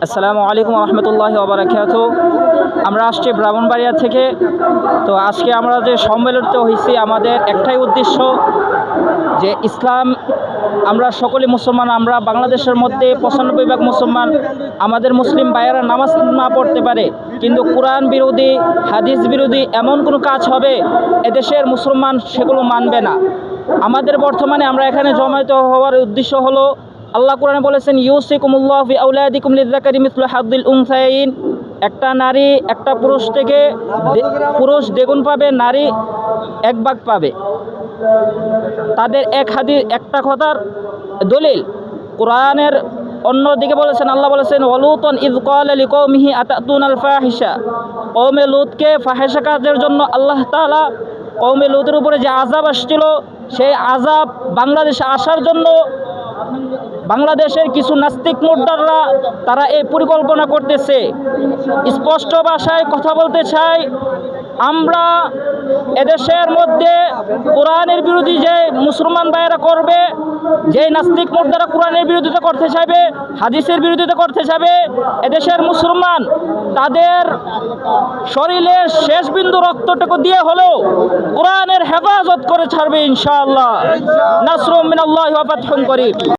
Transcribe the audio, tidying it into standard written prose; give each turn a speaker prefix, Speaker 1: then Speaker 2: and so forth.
Speaker 1: আসসালামু আলাইকুম রহমতুল্লাহি ওয়া বারাকাতুহু। আমরা আসছি ব্রাহ্মণবাড়িয়া থেকে। তো আজকে আমরা যে সম্মেলিত হয়েছি, আমাদের একটাই উদ্দেশ্য যে ইসলাম, আমরা সকলে মুসলমান, আমরা বাংলাদেশের মধ্যে 95% মুসলমান। আমাদের মুসলিম ভাইয়েরা নামাজ না পড়তে পারে, কিন্তু কোরআন বিরোধী, হাদিস বিরোধী এমন কোনো কাজ হবে এদেশের মুসলমান সেগুলো মানবে না। আমাদের বর্তমানে আমরা এখানে জমায়েত হওয়ার উদ্দেশ্য হলো, আল্লাহ কোরআনে বলেছেন, ইউসিকুমুল্লাহু ফি আওলাদিকুম লিযযাকারি মিসলু হাযযিল উনসায়াইন। একটা নারী একটা পুরুষ থেকে পুরুষ দ্বিগুণ পাবে, নারী এক ভাগ পাবে। তাদের এক হাদিস, একটা কথার দলিল কোরআনের অন্যদিকে বলেছেন, আল্লাহ বলেছেন, ওয়ালুতন ইয ক্বালা লিকওমিহি আতাতুনাল ফাহিশা। কওমে লূতকে ফাহিশা কাজের জন্য আল্লাহ তাআলা কওমে লূতের উপরে যে আযাব আসছিল, সেই আযাব বাংলাদেশে আসার জন্য বাংলাদেশের কিছু নাস্তিক মুর্দাররা তারা এই পরিকল্পনা করতেছে। স্পষ্ট ভাষায় কথা বলতে চাই, আমরা এদেশের মধ্যে কোরআনের বিরোধী যে মুসলমান ভাইয়েরা করবে, যে নাস্তিক মুর্দারা কোরআনের বিরোধিতা করতে চাইবে, হাদিসের বিরোধিতা করতে চাইবে, এদেশের মুসলমান তাদের শরীরের শেষ বিন্দু রক্তটুকু দিয়ে হলেও কোরআনের হেফাজত করে ছাড়বে ইনশাআল্লাহ। নাসরুম মিনাল্লাহি ওয়া ফাতহুন করিব।